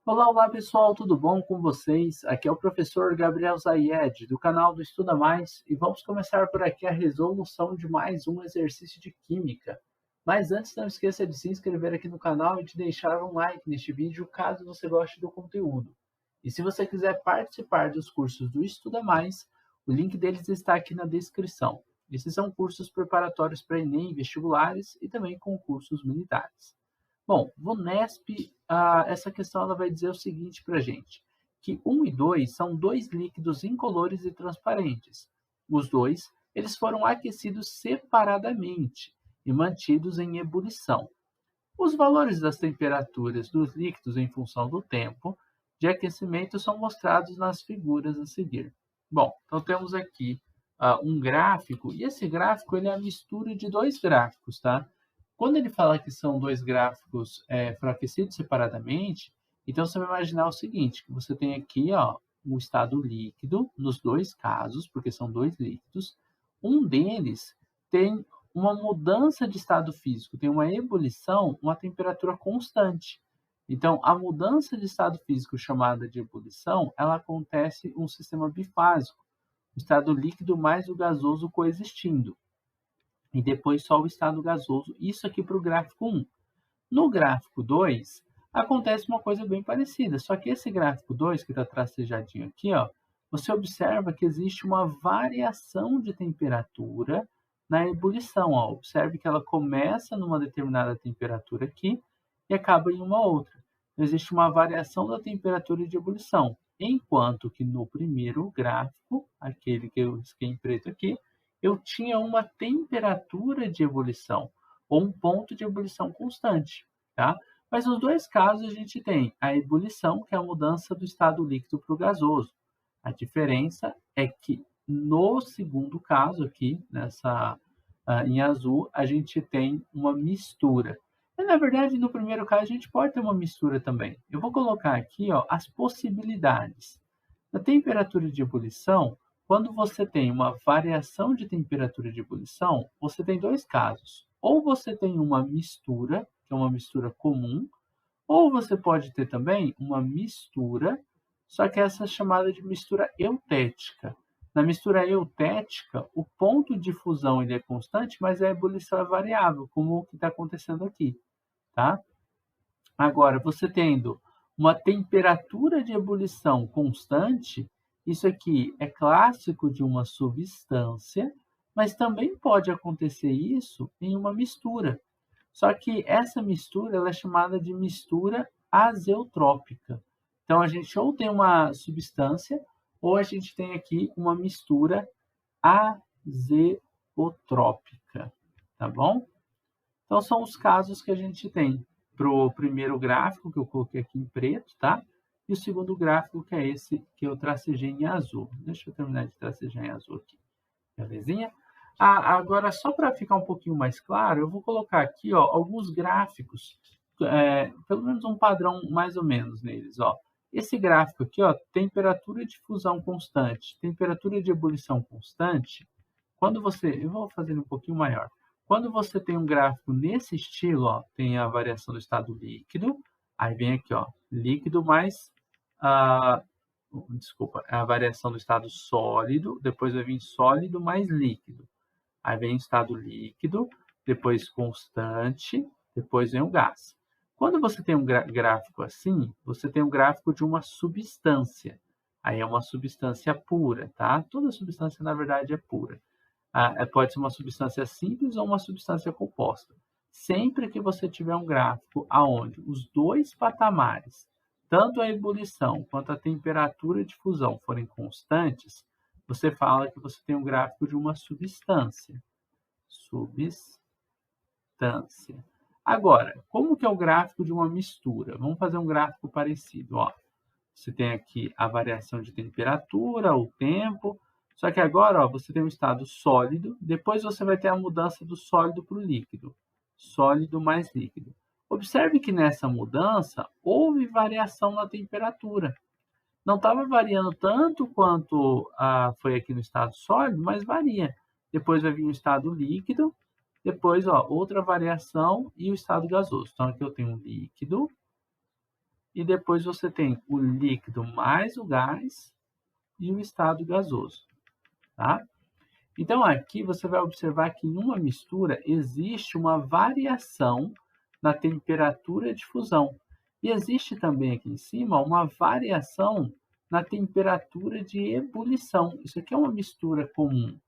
Olá, olá pessoal, tudo bom com vocês? Aqui é o professor Gabriel Zayed, do canal do Estuda Mais, e vamos começar por aqui a resolução de mais um exercício de Química. Mas antes, não esqueça de se inscrever aqui no canal e de deixar um like neste vídeo, caso você goste do conteúdo. E se você quiser participar dos cursos do Estuda Mais, o link deles está aqui na descrição. Esses são cursos preparatórios para Enem, vestibulares e também concursos militares. Bom, VUNESP, essa questão ela vai dizer o seguinte para a gente, que 1 e 2 são dois líquidos incolores e transparentes. Os dois, eles foram aquecidos separadamente e mantidos em ebulição. Os valores das temperaturas dos líquidos em função do tempo de aquecimento são mostrados nas figuras a seguir. Bom, então temos aqui um gráfico, e esse gráfico ele é a mistura de dois gráficos, tá? Quando ele fala que são dois gráficos foram aquecidos separadamente, então você vai imaginar o seguinte, que você tem aqui o estado líquido, nos dois casos, porque são dois líquidos, um deles tem uma mudança de estado físico, tem uma ebulição, uma temperatura constante. Então, a mudança de estado físico chamada de ebulição, ela acontece em um sistema bifásico, o estado líquido mais o gasoso coexistindo. E depois só o estado gasoso, isso aqui para o gráfico 1. No gráfico 2, acontece uma coisa bem parecida, só que esse gráfico 2, que está tracejadinho aqui, você observa que existe uma variação de temperatura na ebulição. Observe que ela começa numa determinada temperatura aqui e acaba em uma outra. Então, existe uma variação da temperatura de ebulição, enquanto que no primeiro gráfico, aquele que eu risquei em preto aqui, eu tinha uma temperatura de ebulição, ou um ponto de ebulição constante, tá? Mas nos dois casos a gente tem a ebulição, que é a mudança do estado líquido para o gasoso. A diferença é que no segundo caso aqui, em azul, a gente tem uma mistura. E, na verdade, no primeiro caso, a gente pode ter uma mistura também. Eu vou colocar aqui as possibilidades. Na temperatura de ebulição, quando você tem uma variação de temperatura de ebulição, você tem dois casos. Ou você tem uma mistura, que é uma mistura comum, ou você pode ter também uma mistura, só que essa é chamada de mistura eutética. Na mistura eutética, o ponto de fusão ele é constante, mas a ebulição é variável, como o que está acontecendo aqui. Tá? Agora, você tendo uma temperatura de ebulição constante, isso aqui é clássico de uma substância, mas também pode acontecer isso em uma mistura. Só que essa mistura ela é chamada de mistura azeotrópica. Então, a gente ou tem uma substância, ou a gente tem aqui uma mistura azeotrópica, tá bom? Então, são os casos que a gente tem para o primeiro gráfico, que eu coloquei aqui em preto, tá? E o segundo gráfico, que é esse que eu tracejei em azul. Deixa eu terminar de tracejar em azul aqui. Belezinha? Agora, só para ficar um pouquinho mais claro, eu vou colocar aqui alguns gráficos, pelo menos um padrão mais ou menos neles. Esse gráfico aqui, temperatura de fusão constante, temperatura de ebulição constante, quando você... Eu vou fazer um pouquinho maior. Quando você tem um gráfico nesse estilo, tem a variação do estado líquido, aí vem aqui, líquido mais... desculpa, é a variação do estado sólido, depois vai vir sólido mais líquido. Aí vem estado líquido, depois constante, depois vem o gás. Quando você tem um gráfico assim, você tem um gráfico de uma substância. Aí é uma substância pura, tá? Toda substância, na verdade, é pura. Pode ser uma substância simples ou uma substância composta. Sempre que você tiver um gráfico aonde os dois patamares, tanto a ebulição quanto a temperatura de fusão forem constantes, você fala que você tem um gráfico de uma substância. Substância. Agora, como que é o gráfico de uma mistura? Vamos fazer um gráfico parecido. Você tem aqui a variação de temperatura, o tempo, só que agora você tem um estado sólido, depois você vai ter a mudança do sólido para o líquido. Sólido mais líquido. Observe que nessa mudança houve variação na temperatura. Não estava variando tanto quanto foi aqui no estado sólido, mas varia. Depois vai vir o estado líquido, depois outra variação e o estado gasoso. Então aqui eu tenho um líquido e depois você tem o líquido mais o gás e o estado gasoso, tá? Então, aqui você vai observar que em uma mistura existe uma variação na temperatura de fusão. E existe também aqui em cima uma variação na temperatura de ebulição. Isso aqui é uma mistura comum.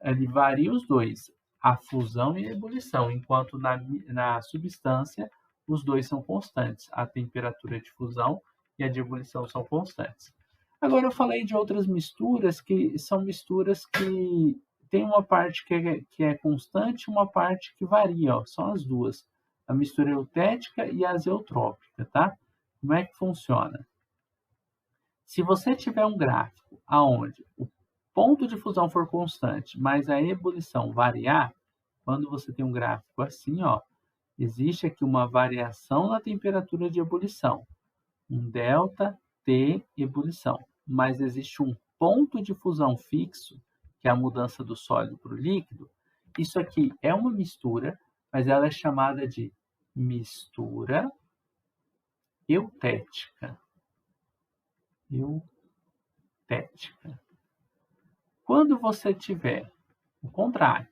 Ele varia os dois, a fusão e a ebulição, enquanto na substância os dois são constantes. A temperatura de fusão e a de ebulição são constantes. Agora eu falei de outras misturas que são misturas que tem uma parte que é constante e uma parte que varia, ó, são as duas. A mistura eutética e a azeotrópica, tá? Como é que funciona? Se você tiver um gráfico aonde o ponto de fusão for constante, mas a ebulição variar, quando você tem um gráfico assim, ó, existe aqui uma variação na temperatura de ebulição, um delta T ebulição, mas existe um ponto de fusão fixo, que é a mudança do sólido para o líquido. Isso aqui é uma mistura, mas ela é chamada de mistura eutética. Eutética. Quando você tiver o contrário,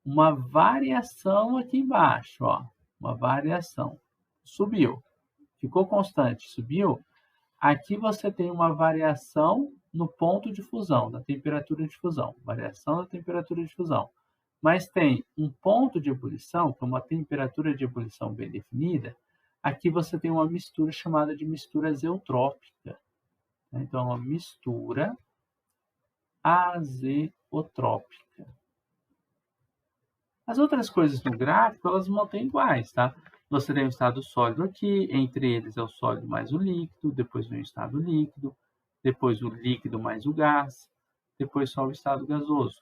uma variação aqui embaixo, ó, uma variação, subiu, ficou constante, subiu, aqui você tem uma variação no ponto de fusão, da temperatura de fusão, variação da temperatura de fusão. Mas tem um ponto de ebulição, que é uma temperatura de ebulição bem definida, aqui você tem uma mistura chamada de mistura azeotrópica. Então, é uma mistura azeotrópica. As outras coisas no gráfico, elas mantêm iguais, tá? Você tem o estado sólido aqui, entre eles é o sólido mais o líquido, depois vem o estado líquido, depois o líquido mais o gás, depois só o estado gasoso.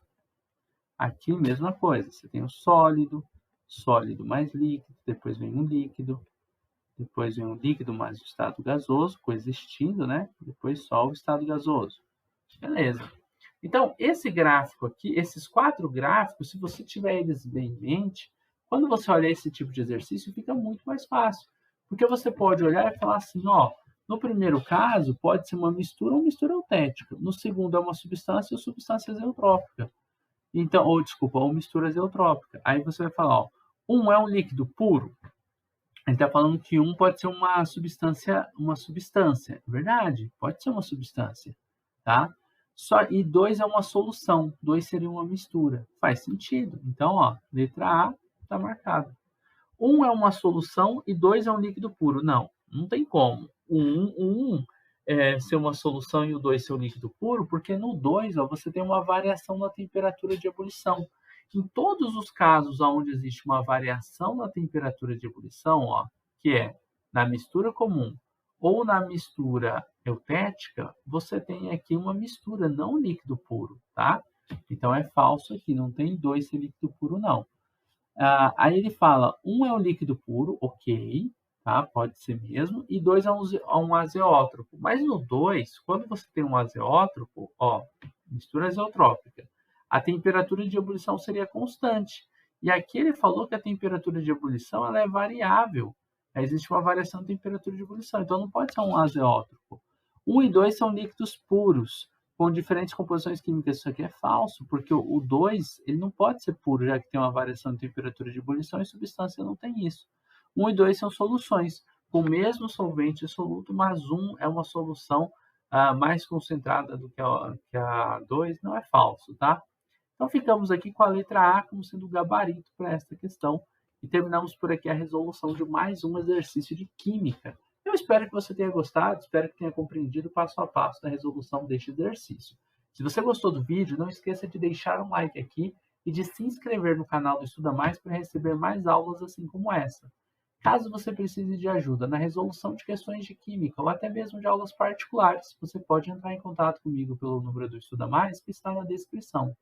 Aqui, mesma coisa, você tem o sólido, sólido mais líquido, depois vem o líquido, depois vem o líquido mais o estado gasoso, coexistindo, né? Depois só o estado gasoso. Beleza. Então, esse gráfico aqui, esses 4 gráficos, se você tiver eles bem em mente, quando você olhar esse tipo de exercício, fica muito mais fácil. Porque você pode olhar e falar assim, ó, no primeiro caso, pode ser uma mistura ou mistura eutética. No segundo, é uma substância ou substância azeotrópica. Então, ou desculpa, ou mistura azeotrópica. Aí você vai falar, ó, um é um líquido puro. Ele está falando que um pode ser uma substância. Verdade, pode ser uma substância, tá? E 2 é uma solução, 2 seria uma mistura. Faz sentido. Então, ó, letra A está marcada. 1 é uma solução e 2 é um líquido puro. Não, não tem como. O 1 ser uma solução e o 2 ser um líquido puro, porque no 2 ó, você tem uma variação na temperatura de ebulição. Em todos os casos onde existe uma variação na temperatura de ebulição, ó, que é na mistura comum ou na mistura eutética, você tem aqui uma mistura, não líquido puro, tá? Então é falso aqui, não tem 2 ser líquido puro, não. Aí ele fala, 1 é um líquido puro, ok, tá? Pode ser mesmo, e 2 é um azeótropo. Mas no 2, quando você tem um azeótropo, ó, mistura azeotrópica, a temperatura de ebulição seria constante. E aqui ele falou que a temperatura de ebulição ela é variável. Existe uma variação de temperatura de ebulição, então não pode ser um azeótropo. 1 e 2 são líquidos puros, com diferentes composições químicas. Isso aqui é falso, porque o 2 ele não pode ser puro, já que tem uma variação de temperatura de ebulição e substância não tem isso. 1 e 2 são soluções, com o mesmo solvente soluto, mas 1 é uma solução mais concentrada do que a 2, não é falso, tá? Então, ficamos aqui com a letra A como sendo o gabarito para esta questão. E terminamos por aqui a resolução de mais um exercício de química. Eu espero que você tenha gostado, espero que tenha compreendido passo a passo da resolução deste exercício. Se você gostou do vídeo, não esqueça de deixar um like aqui e de se inscrever no canal do Estuda Mais para receber mais aulas assim como essa. Caso você precise de ajuda na resolução de questões de química ou até mesmo de aulas particulares, você pode entrar em contato comigo pelo número do Estuda Mais que está na descrição.